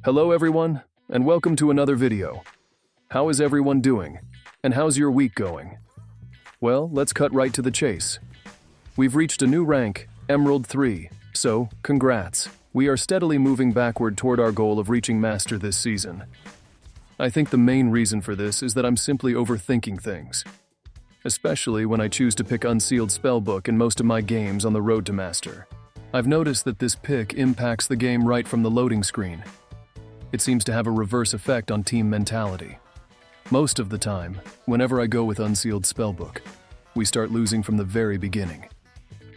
Hello everyone, and welcome to another video. How is everyone doing? And how's your week going? Well, let's cut right to the chase. We've reached a new rank, Emerald 3, so congrats. We are steadily moving backward toward our goal of reaching Master this season. I think the main reason for this is that I'm simply overthinking things. Especially when I choose to pick Unsealed Spellbook in most of my games on the road to Master. I've noticed that this pick impacts the game right from the loading screen. It seems to have a reverse effect on team mentality. Most of the time, whenever I go with Unsealed Spellbook, we start losing from the very beginning.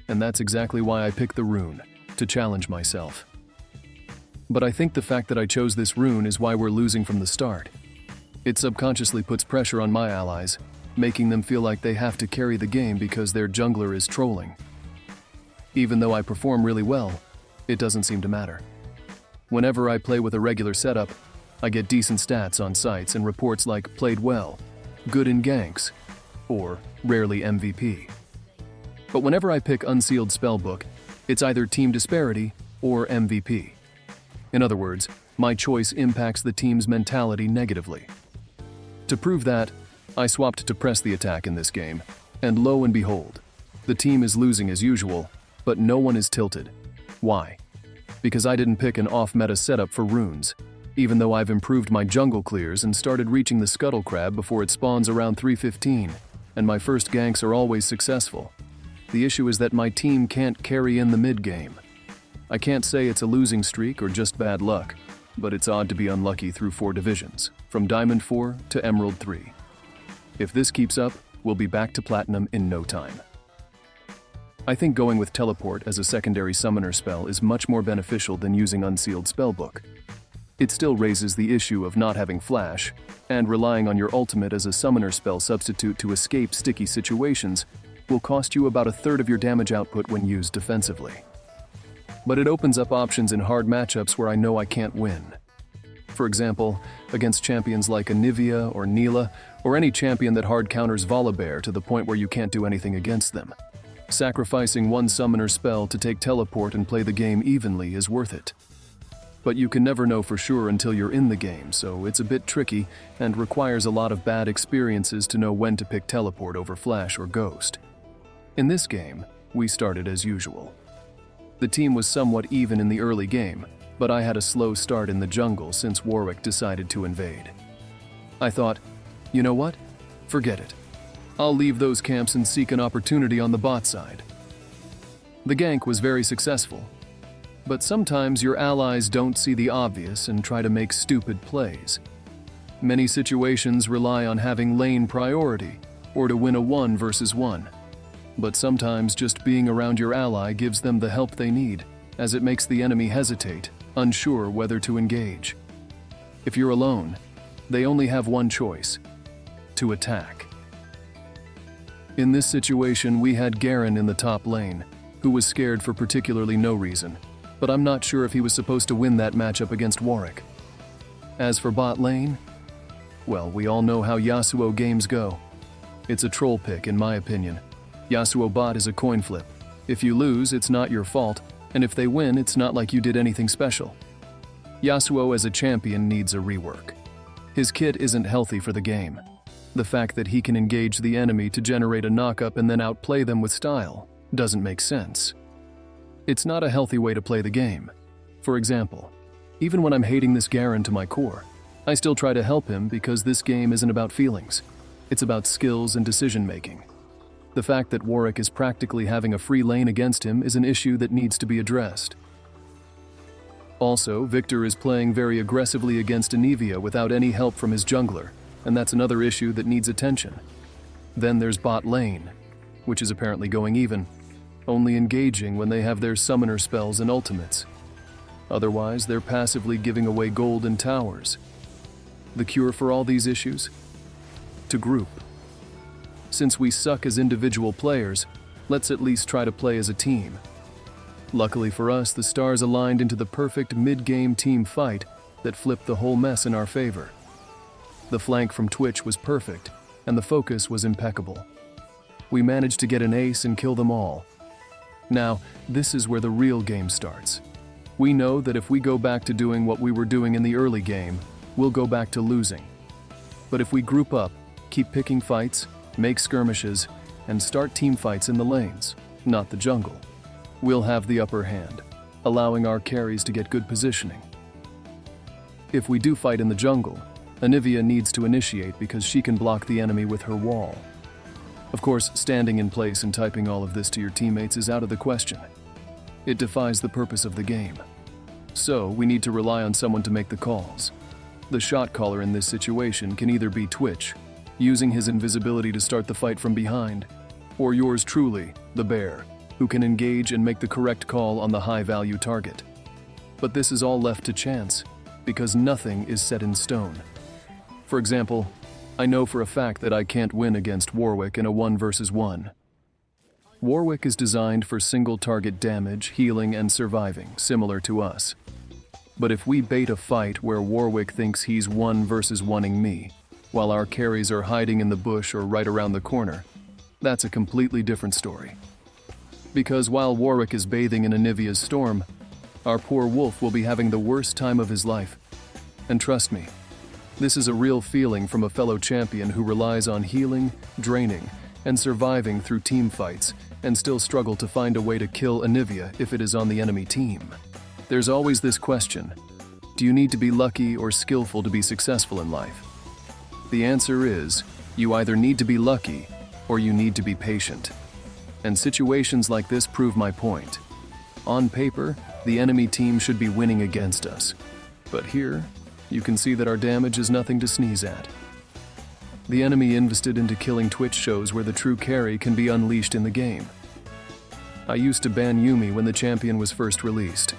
And that's exactly why I picked the rune, to challenge myself. But I think the fact that I chose this rune is why we're losing from the start. It subconsciously puts pressure on my allies, making them feel like they have to carry the game because their jungler is trolling. Even though I perform really well, it doesn't seem to matter. Whenever I play with a regular setup, I get decent stats on sites and reports like played well, good in ganks, or rarely MVP. But whenever I pick Unsealed Spellbook, it's either team disparity or MVP. In other words, my choice impacts the team's mentality negatively. To prove that, I swapped to press the attack in this game, and lo and behold, the team is losing as usual, but no one is tilted. Why? Because I didn't pick an off-meta setup for runes, even though I've improved my jungle clears and started reaching the Scuttle Crab before it spawns around 3:15, and my first ganks are always successful. The issue is that my team can't carry in the mid-game. I can't say it's a losing streak or just bad luck, but it's odd to be unlucky through 4 divisions, from Diamond 4 to Emerald 3. If this keeps up, we'll be back to Platinum in no time. I think going with Teleport as a secondary summoner spell is much more beneficial than using Unsealed Spellbook. It still raises the issue of not having flash, and relying on your ultimate as a summoner spell substitute to escape sticky situations will cost you about a third of your damage output when used defensively. But it opens up options in hard matchups where I know I can't win. For example, against champions like Anivia or Neela, or any champion that hard counters Volibear to the point where you can't do anything against them. Sacrificing one summoner spell to take Teleport and play the game evenly is worth it. But you can never know for sure until you're in the game, so it's a bit tricky and requires a lot of bad experiences to know when to pick Teleport over Flash or Ghost. In this game, we started as usual. The team was somewhat even in the early game, but I had a slow start in the jungle since Warwick decided to invade. I thought, you know what? Forget it. I'll leave those camps and seek an opportunity on the bot side. The gank was very successful, but sometimes your allies don't see the obvious and try to make stupid plays. Many situations rely on having lane priority or to win a 1 versus 1, but sometimes just being around your ally gives them the help they need, as it makes the enemy hesitate, unsure whether to engage. If you're alone, they only have one choice: to attack. In this situation, we had Garen in the top lane, who was scared for particularly no reason, but I'm not sure if he was supposed to win that matchup against Warwick. As for bot lane, well, we all know how Yasuo games go. It's a troll pick, in my opinion. Yasuo bot is a coin flip. If you lose, it's not your fault, and if they win, it's not like you did anything special. Yasuo as a champion needs a rework. His kit isn't healthy for the game. The fact that he can engage the enemy to generate a knockup and then outplay them with style doesn't make sense. It's not a healthy way to play the game. For example, even when I'm hating this Garen to my core, I still try to help him because this game isn't about feelings. It's about skills and decision-making. The fact that Warwick is practically having a free lane against him is an issue that needs to be addressed. Also, Victor is playing very aggressively against Anivia without any help from his jungler, and that's another issue that needs attention. Then there's bot lane, which is apparently going even, only engaging when they have their summoner spells and ultimates. Otherwise, they're passively giving away gold and towers. The cure for all these issues? To group. Since we suck as individual players, let's at least try to play as a team. Luckily for us, the stars aligned into the perfect mid-game team fight that flipped the whole mess in our favor. The flank from Twitch was perfect, and the focus was impeccable. We managed to get an ace and kill them all. Now, this is where the real game starts. We know that if we go back to doing what we were doing in the early game, we'll go back to losing. But if we group up, keep picking fights, make skirmishes, and start team fights in the lanes, not the jungle, we'll have the upper hand, allowing our carries to get good positioning. If we do fight in the jungle, Anivia needs to initiate because she can block the enemy with her wall. Of course, standing in place and typing all of this to your teammates is out of the question. It defies the purpose of the game. So, we need to rely on someone to make the calls. The shot caller in this situation can either be Twitch, using his invisibility to start the fight from behind, or yours truly, the Bear, who can engage and make the correct call on the high-value target. But this is all left to chance, because nothing is set in stone. For example, I know for a fact that I can't win against Warwick in a 1 versus 1. Warwick is designed for single-target damage, healing, and surviving, similar to us. But if we bait a fight where Warwick thinks he's 1 versus 1ing me, while our carries are hiding in the bush or right around the corner, that's a completely different story. Because while Warwick is bathing in Anivia's storm, our poor wolf will be having the worst time of his life. And trust me, this is a real feeling from a fellow champion who relies on healing, draining, and surviving through team fights, and still struggle to find a way to kill Anivia if it is on the enemy team. There's always this question: do you need to be lucky or skillful to be successful in life? The answer is, you either need to be lucky or you need to be patient. And situations like this prove my point. On paper, the enemy team should be winning against us. But here, you can see that our damage is nothing to sneeze at. The enemy invested into killing Twitch shows where the true carry can be unleashed in the game. I used to ban Yuumi when the champion was first released.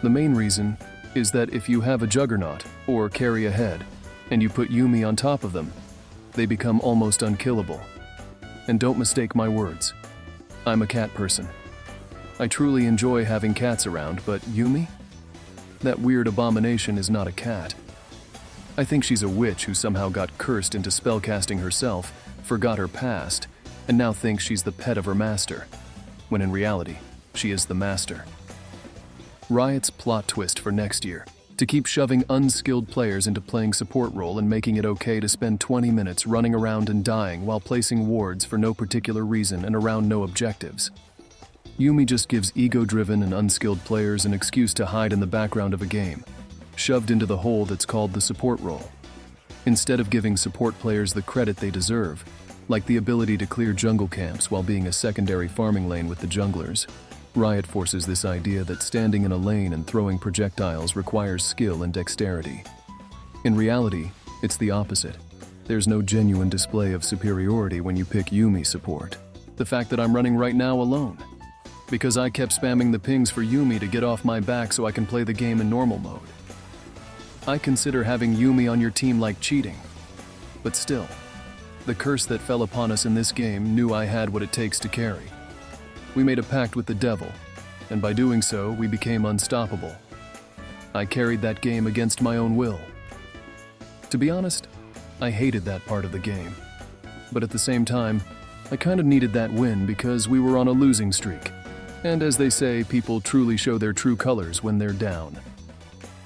The main reason is that if you have a juggernaut, or carry ahead, and you put Yuumi on top of them, they become almost unkillable. And don't mistake my words. I'm a cat person. I truly enjoy having cats around, but Yuumi? That weird abomination is not a cat. I think she's a witch who somehow got cursed into spellcasting herself, forgot her past, and now thinks she's the pet of her master, when in reality, she is the master. Riot's plot twist for next year: to keep shoving unskilled players into playing support role and making it okay to spend 20 minutes running around and dying while placing wards for no particular reason and around no objectives. Yuumi just gives ego-driven and unskilled players an excuse to hide in the background of a game, shoved into the hole that's called the support role. Instead of giving support players the credit they deserve, like the ability to clear jungle camps while being a secondary farming lane with the junglers, Riot forces this idea that standing in a lane and throwing projectiles requires skill and dexterity. In reality, it's the opposite. There's no genuine display of superiority when you pick Yuumi support. The fact that I'm running right now alone, because I kept spamming the pings for Yuumi to get off my back so I can play the game in normal mode. I consider having Yuumi on your team like cheating. But still, the curse that fell upon us in this game knew I had what it takes to carry. We made a pact with the devil, and by doing so, we became unstoppable. I carried that game against my own will. To be honest, I hated that part of the game. But at the same time, I kind of needed that win because we were on a losing streak. And as they say, people truly show their true colors when they're down.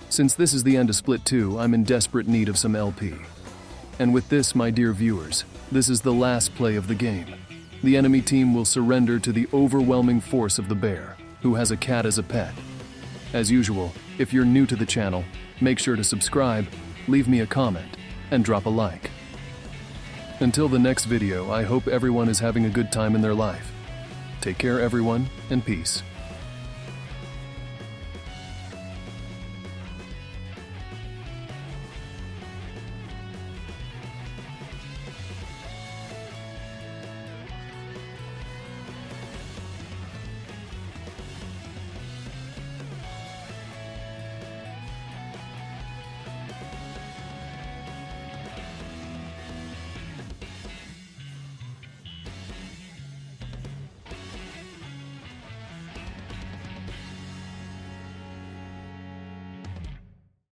Since this is the end of Split 2, I'm in desperate need of some LP. And with this, my dear viewers, this is the last play of the game. The enemy team will surrender to the overwhelming force of the bear, who has a cat as a pet. As usual, if you're new to the channel, make sure to subscribe, leave me a comment, and drop a like. Until the next video, I hope everyone is having a good time in their life. Take care everyone, and peace.